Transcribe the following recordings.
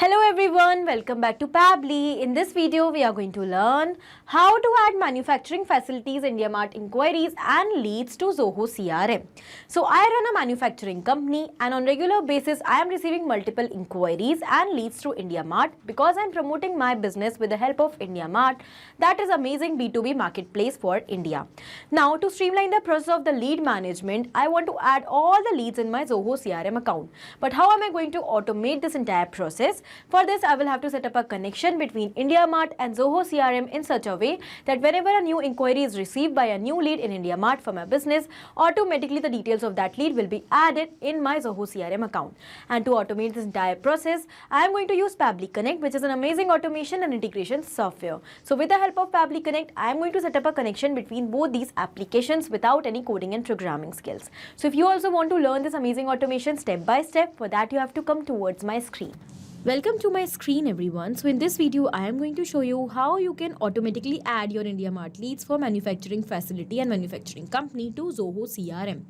Hello everyone, welcome back to Pabbly. In this video, we are going to learn how to add Manufacturing Facilities IndiaMART Enquiries and leads to Zoho CRM. So I run a manufacturing company and on regular basis, I am receiving multiple inquiries and leads through IndiaMART because I am promoting my business with the help of IndiaMART. That is amazing B2B marketplace for India. Now to streamline the process of the lead management, I want to add all the leads in my Zoho CRM account. But how am I going to automate this entire process? For this, I will have to set up a connection between IndiaMART and Zoho CRM in such a way that whenever a new inquiry is received by a new lead in IndiaMART for my business, automatically the details of that lead will be added in my Zoho CRM account. And to automate this entire process, I am going to use Pabbly Connect, which is an amazing automation and integration software. So with the help of Pabbly Connect, I am going to set up a connection between both these applications without any coding and programming skills. So if you also want to learn this amazing automation step by step, for that you have to come towards my screen. Welcome to my screen everyone. So in this video, I am going to show you how you can automatically add your IndiaMART leads for manufacturing facility and manufacturing company to Zoho CRM.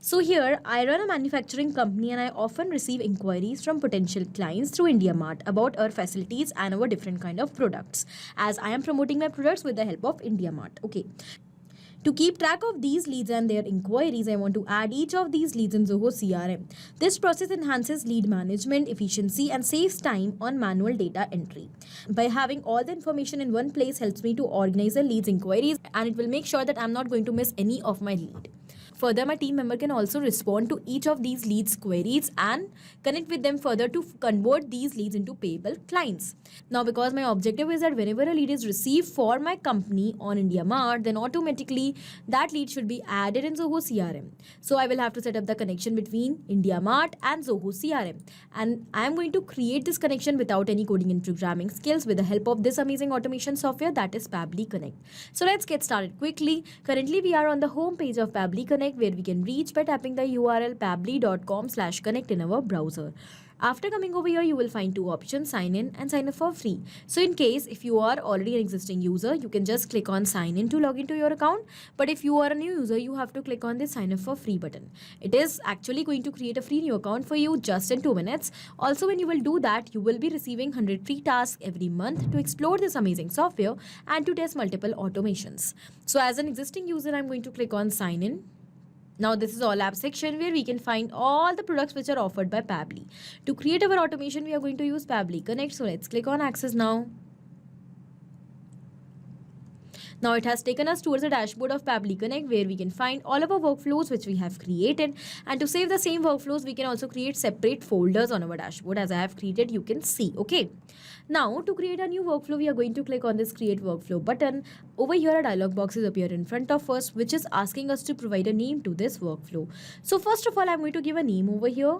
So here I run a manufacturing company and I often receive inquiries from potential clients through IndiaMART about our facilities and our different kind of products, as I am promoting my products with the help of IndiaMART. Okay. To keep track of these leads and their inquiries, I want to add each of these leads in Zoho CRM. This process enhances lead management efficiency and saves time on manual data entry. By having all the information in one place helps me to organize the leads inquiries, and it will make sure that I'm not going to miss any of my lead. Further, my team member can also respond to each of these leads queries and connect with them further to convert these leads into payable clients. Now, because my objective is that whenever a lead is received for my company on IndiaMART, then automatically that lead should be added in Zoho CRM. So I will have to set up the connection between IndiaMART and Zoho CRM. And I am going to create this connection without any coding and programming skills with the help of this amazing automation software, that is Pabbly Connect. So let's get started quickly. Currently, we are on the home page of Pabbly Connect, where we can reach by tapping the URL pabbly.com/connect in our browser. After coming over here, you will find two options, sign in and sign up for free. So in case if you are already an existing user, you can just click on sign in to log into your account. But if you are a new user, you have to click on this sign up for free button. It is actually going to create a free new account for you just in 2 minutes. Also, when you will do that, you will be receiving 100 free tasks every month to explore this amazing software and to test multiple automations. So as an existing user, I'm going to click on sign in. Now this is all app section where we can find all the products which are offered by Pabbly. To create our automation, we are going to use Pabbly Connect. So let's click on access now. Now it has taken us towards the dashboard of Pabbly Connect, where we can find all of our workflows which we have created. And to save the same workflows, we can also create separate folders on our dashboard, as I have created, you can see. Okay. Now to create a new workflow, we are going to click on this create workflow button. Over here, a dialog box is appear in front of us, which is asking us to provide a name to this workflow. So first of all, I'm going to give a name over here.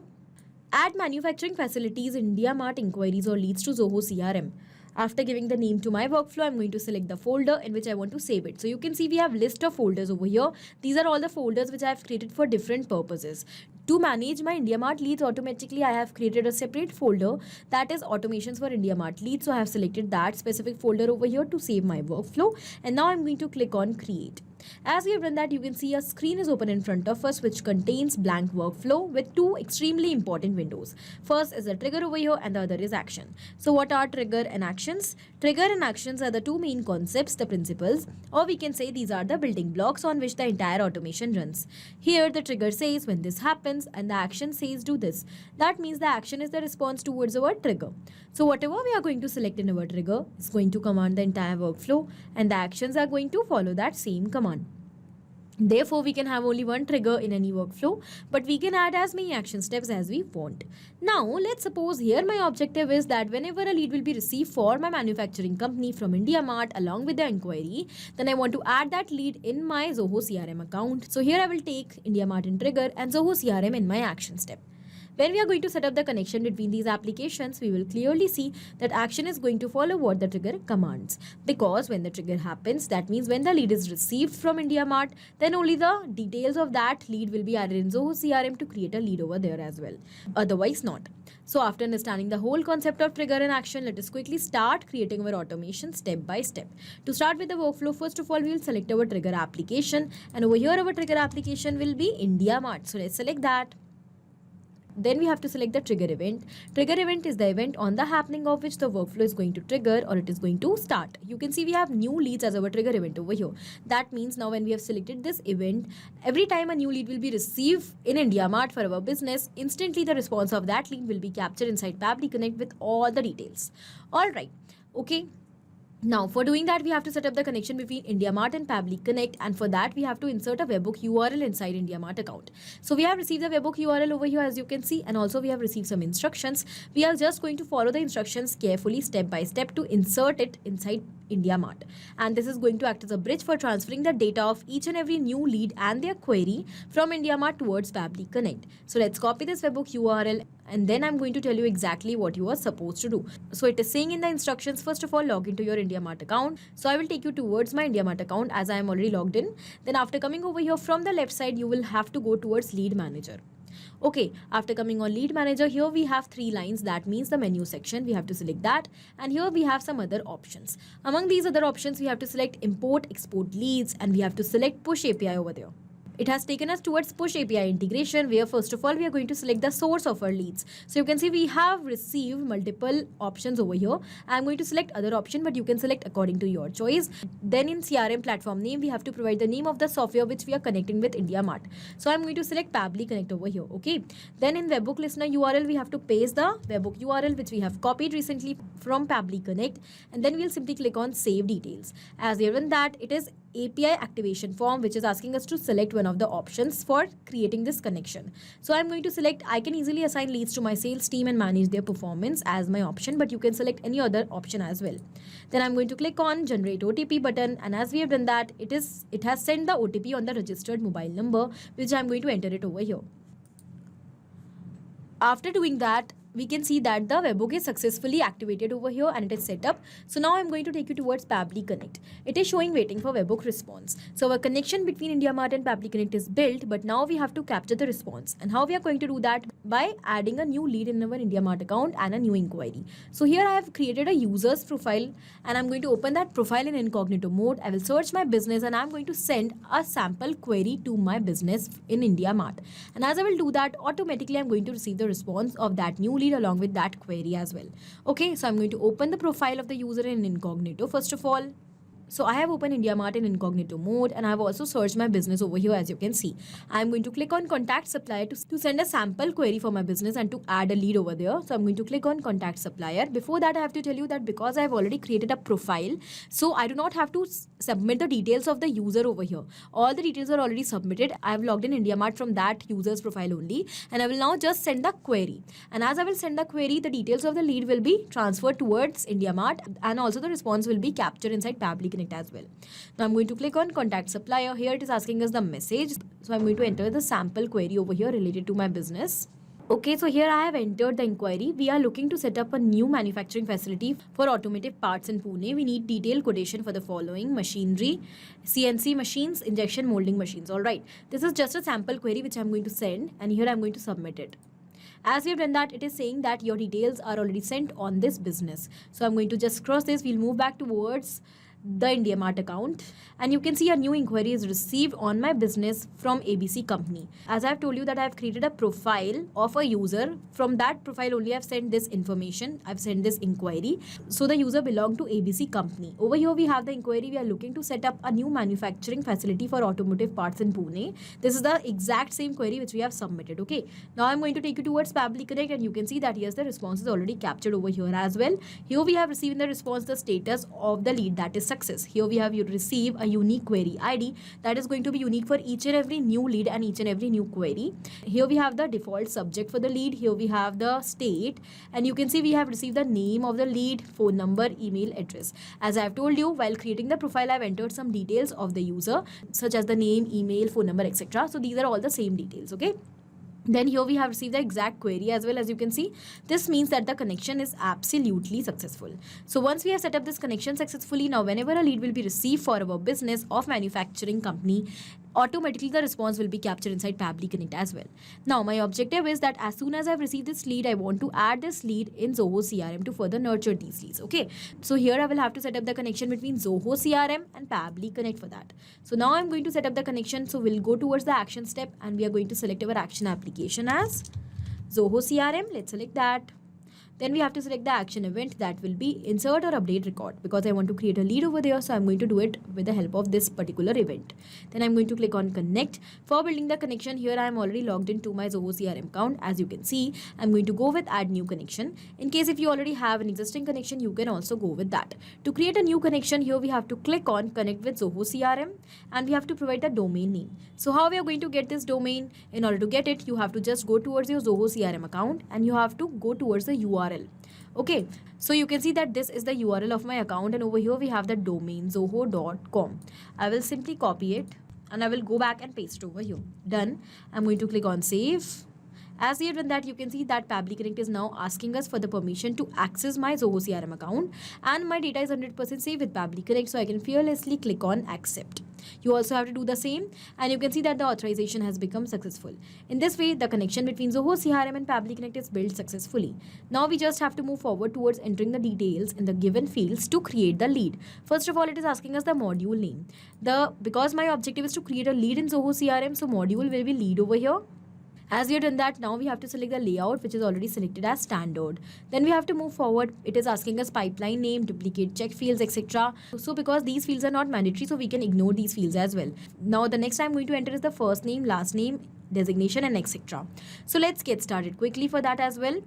Add Manufacturing Facilities IndiaMART Enquiries or leads to Zoho CRM. After giving the name to my workflow, I'm going to select the folder in which I want to save it. So you can see we have list of folders over here. These are all the folders which I have created for different purposes. To manage my IndiaMART leads automatically, I have created a separate folder that is automations for IndiaMART leads. So I have selected that specific folder over here to save my workflow. And now I'm going to click on create. As we have done that, you can see a screen is open in front of us which contains blank workflow with two extremely important windows. First is the trigger over here and the other is action. So what are trigger and actions? Trigger and actions are the two main concepts, the principles, or we can say these are the building blocks on which the entire automation runs. Here the trigger says when this happens and the action says do this. That means the action is the response towards our trigger. So whatever we are going to select in our trigger is going to command the entire workflow, and the actions are going to follow that same command. Therefore, we can have only one trigger in any workflow, but we can add as many action steps as we want. Now, let's suppose here my objective is that whenever a lead will be received for my manufacturing company from IndiaMART along with the inquiry, then I want to add that lead in my Zoho CRM account. So here I will take IndiaMART in trigger and Zoho CRM in my action step. When we are going to set up the connection between these applications, we will clearly see that action is going to follow what the trigger commands. Because when the trigger happens, that means when the lead is received from IndiaMART, then only the details of that lead will be added in Zoho CRM to create a lead over there as well. Otherwise not. So after understanding the whole concept of trigger and action, let us quickly start creating our automation step by step. To start with the workflow, first of all, we will select our trigger application. And over here, our trigger application will be IndiaMART. So let's select that. Then we have to select the trigger event. Trigger event is the event on the happening of which the workflow is going to trigger or it is going to start. You can see we have new leads as our trigger event over here. That means now when we have selected this event, every time a new lead will be received in IndiaMART for our business, instantly the response of that lead will be captured inside Pabbly Connect with all the details. Alright, okay. Now, for doing that, we have to set up the connection between IndiaMART and Pabbly Connect, and for that, we have to insert a webhook URL inside IndiaMART account. So, we have received the webhook URL over here, as you can see, and also we have received some instructions. We are just going to follow the instructions carefully, step by step, to insert it inside IndiaMART. And this is going to act as a bridge for transferring the data of each and every new lead and their query from IndiaMART towards Pabbly Connect. So, let's copy this webhook URL, and then I'm going to tell you exactly what you are supposed to do. So it is saying in the instructions, first of all, log into your IndiaMART account. So I will take you towards my IndiaMART account as I am already logged in. Then after coming over here from the left side, you will have to go towards lead manager. Okay, after coming on lead manager, here we have 3 lines. That means the menu section. We have to select that. And here we have some other options. Among these other options, we have to select import, export leads, and we have to select push API over there. It has taken us towards push API integration, where first of all we are going to select the source of our leads. So you can see we have received multiple options over here. I'm going to select other option, but you can select according to your choice. Then in CRM platform name, we have to provide the name of the software which we are connecting with IndiaMART. So I'm going to select Pabbly Connect over here. Okay. Then in webhook listener URL, we have to paste the webhook URL which we have copied recently from Pabbly Connect, and then we'll simply click on save details. As given that it is API activation form which is asking us to select one of the options for creating this connection. So I'm going to select I can easily assign leads to my sales team and manage their performance as my option, but you can select any other option as well. Then I'm going to click on generate OTP button, and as we have done that, it has sent the OTP on the registered mobile number which I'm going to enter it over here. After doing that, we can see that the webhook is successfully activated over here and it is set up. So now I'm going to take you towards Pabbly Connect. It is showing waiting for webhook response. So our connection between IndiaMART and Pabbly Connect is built, but now we have to capture the response. And how we are going to do that? By adding a new lead in our IndiaMART account and a new inquiry. So here I have created a user's profile, and I'm going to open that profile in incognito mode. I will search my business and I'm going to send a sample query to my business in IndiaMART. And as I will do that, automatically I'm going to receive the response of that new lead along with that query as well. Okay, so I'm going to open the profile of the user in incognito first of all. So I have opened IndiaMART in incognito mode, and I have also searched my business over here, as you can see. I'm going to click on contact supplier to send a sample query for my business and to add a lead over there. So I'm going to click on contact supplier. Before that, I have to tell you that because I have already created a profile, so I do not have to submit the details of the user over here. All the details are already submitted. I have logged in IndiaMART from that user's profile only, and I will now just send the query. And as I will send the query, the details of the lead will be transferred towards IndiaMART, and also the response will be captured inside Pabbly Connect as well. Now I'm going to click on contact supplier. Here it is asking us the message. So I'm going to enter the sample query over here related to my business. Okay, so here I have entered the inquiry. We are looking to set up a new manufacturing facility for automotive parts in Pune. We need detailed quotation for the following: machinery, CNC machines, injection molding machines. All right, this is just a sample query which I'm going to send, and here I'm going to submit it. As we have done that, it is saying that your details are already sent on this business. So I'm going to just cross this. We'll move back towards the IndiaMART account, and you can see a new inquiry is received on my business from ABC company. As I have told you that I have created a profile of a user. From that profile only I have sent this information. I've sent this inquiry. So the user belonged to ABC company. Over here we have the inquiry. We are looking to set up a new manufacturing facility for automotive parts in Pune. This is the exact same query which we have submitted. Okay, now I'm going to take you towards Pabbly Connect, and you can see that yes, the response is already captured over here as well. Here we have received in the response the status of the lead, that is success. Here we have receive a unique query ID that is going to be unique for each and every new lead and each and every new query. Here we have the default subject for the lead. Here we have the state, and you can see we have received the name of the lead, phone number, email address. As I have told you, while creating the profile, I have entered some details of the user such as the name, email, phone number, etc. So these are all the same details. Okay. Then here we have received the exact query as well. As you can see, this means that the connection is absolutely successful. So once we have set up this connection successfully, now whenever a lead will be received for our business of manufacturing company, automatically the response will be captured inside Pabbly Connect as well. Now my objective is that as soon as I've received this lead, I want to add this lead in Zoho CRM to further nurture these leads. Okay, so here I will have to set up the connection between Zoho CRM and Pabbly Connect for that. So now I'm going to set up the connection. So we'll go towards the action step, and we are going to select our action application as Zoho CRM, let's select that. Then we have to select the action event, that will be insert or update record, because I want to create a lead over there. So I'm going to do it with the help of this particular event. Then I'm going to click on connect. For building the connection, here I am already logged into my Zoho CRM account. As you can see, I'm going to go with add new connection. In case if you already have an existing connection, you can also go with that. To create a new connection, here we have to click on connect with Zoho CRM, and we have to provide the domain name. So how we are going to get this domain? In order to get it, you have to just go towards your Zoho CRM account and you have to go towards the URL. Okay, so you can see that this is the URL of my account, and over here we have the domain zoho.com. I will simply copy it and I will go back and paste it over here. Done. I'm going to click on save. As we have done that, you can see that Pabbly Connect is now asking us for the permission to access my Zoho CRM account, and my data is 100% safe with Pabbly Connect, so I can fearlessly click on accept. You also have to do the same, and you can see that the authorization has become successful. In this way, the connection between Zoho CRM and Pabbly Connect is built successfully. Now we just have to move forward towards entering the details in the given fields to create the lead. First of all, it is asking us the module name. Because my objective is to create a lead in Zoho CRM, so module will be lead over here. As we have done that, now we have to select the layout, which is already selected as standard. Then we have to move forward. It is asking us pipeline name, duplicate check fields, etc. So because these fields are not mandatory, so we can ignore these fields as well. Now the next I'm going to enter is the first name, last name, designation, and etc. So let's get started quickly for that as well.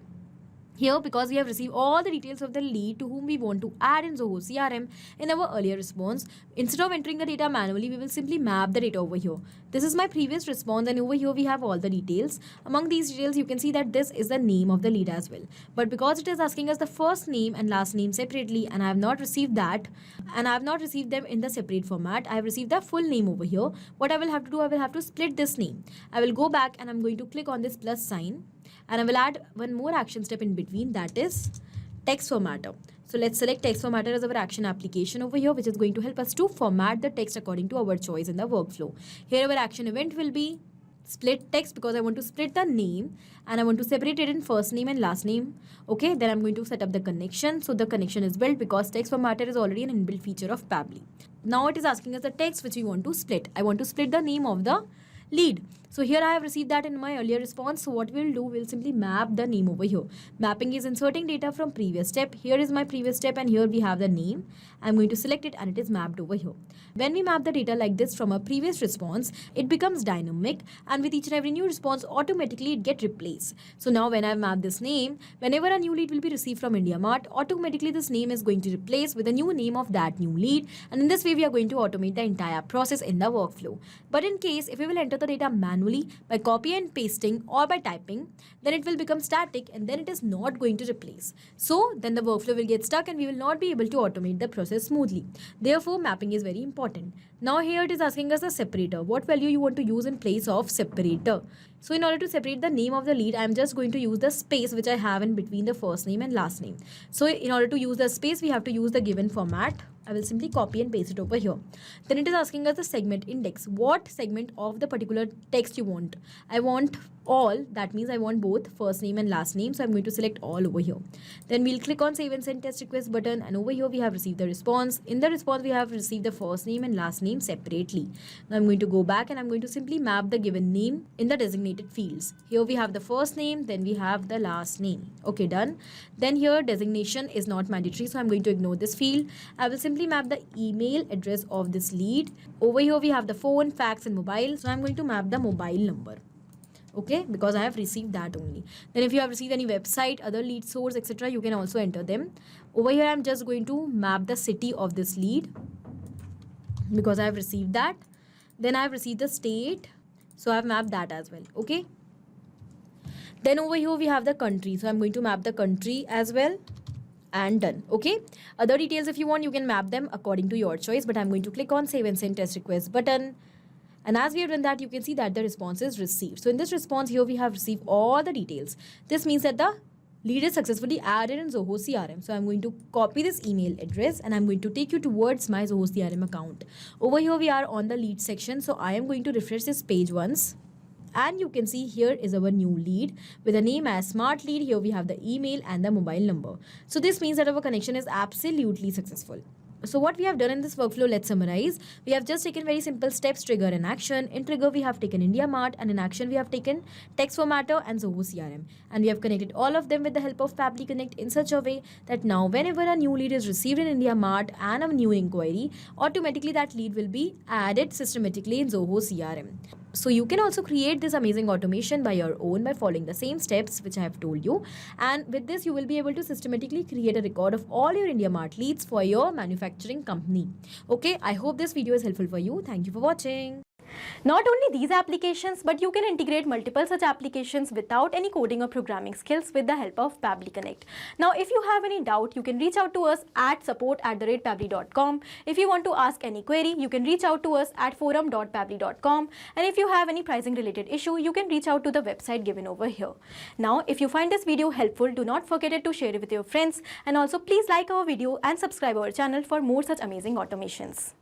Here, because we have received all the details of the lead to whom we want to add in Zoho CRM in our earlier response, instead of entering the data manually, we will simply map the data over here. This is my previous response, and over here we have all the details. Among these details, you can see that this is the name of the lead as well. But because it is asking us the first name and last name separately, and I have not received that, and I have not received them in the separate format, I have received the full name over here. What I will have to do, I will have to split this name. I will go back and I'm going to click on this plus sign. And I will add one more action step in between, that is text formatter. So let's select text formatter as our action application over here, which is going to help us to format the text according to our choice in the workflow. Here our action event will be split text, because I want to split the name and I want to separate it in first name and last name. Okay, then I'm going to set up the connection. So the connection is built because text formatter is already an inbuilt feature of Pabbly. Now it is asking us the text which we want to split. I want to split the name of the lead. So here I have received that in my earlier response. So what we'll do, we'll simply map the name over here. Mapping is inserting data from previous step. Here is my previous step and here we have the name. I'm going to select it and it is mapped over here. When we map the data like this from a previous response, it becomes dynamic, and with each and every new response, automatically it gets replaced. So now when I map this name, whenever a new lead will be received from IndiaMART, automatically this name is going to replace with a new name of that new lead, and in this way we are going to automate the entire process in the workflow. But in case if we will enter the data manually by copy and pasting or by typing, then it will become static and then it is not going to replace. So then the workflow will get stuck and we will not be able to automate the process smoothly. Therefore, mapping is very important. Now here it is asking us a separator. What value you want to use in place of separator? So in order to separate the name of the lead, I am just going to use the space which I have in between the first name and last name. So in order to use the space, we have to use the given format. I will simply copy and paste it over here. Then it is asking us the segment index. What segment of the particular text you want? I want all. That means I want both first name and last name. So I'm going to select all over here. Then we'll click on save and send test request button. And over here we have received the response. In the response we have received the first name and last name separately. Now I'm going to go back and I'm going to simply map the given name in the designated fields. Here we have the first name. Then we have the last name. Okay, done. Then here designation is not mandatory. So I'm going to ignore this field. I will simply map the email address of this lead. Over here we have the phone, fax and mobile. So I'm going to map the mobile number. Okay, because I have received that only. Then if you have received any website, other lead source, etc., you can also enter them. Over here I'm just going to map the city of this lead because I have received that. Then I have received the state. So I have mapped that as well. Okay. Then over here we have the country. So I'm going to map the country as well. And done. Okay, other details if you want you can map them according to your choice, but I'm going to click on save and send test request button, and as we have done that you can see that the response is received. So in this response here we have received all the details. This means that the lead is successfully added in Zoho CRM. So I'm going to copy this email address and I'm going to take you towards my Zoho CRM account. Over here we are on the lead section, so I am going to refresh this page once. And you can see here is our new lead with a name as Smart Lead. Here we have the email and the mobile number. So this means that our connection is absolutely successful. So what we have done in this workflow, let's summarize. We have just taken very simple steps, trigger and action. In trigger, we have taken IndiaMART, and in action, we have taken text formatter and Zoho CRM. And we have connected all of them with the help of Pabbly Connect in such a way that now whenever a new lead is received in IndiaMART and a new inquiry, automatically that lead will be added systematically in Zoho CRM. So you can also create this amazing automation by your own by following the same steps which I have told you. And with this, you will be able to systematically create a record of all your IndiaMART leads for your manufacturing company. Okay, I hope this video is helpful for you. Thank you for watching. Not only these applications, but you can integrate multiple such applications without any coding or programming skills with the help of Pabbly Connect. Now, if you have any doubt, you can reach out to us at support@pabbly.com. If you want to ask any query, you can reach out to us at forum.pabbly.com. And if you have any pricing related issue, you can reach out to the website given over here. Now, if you find this video helpful, do not forget to share it with your friends. And also, please like our video and subscribe our channel for more such amazing automations.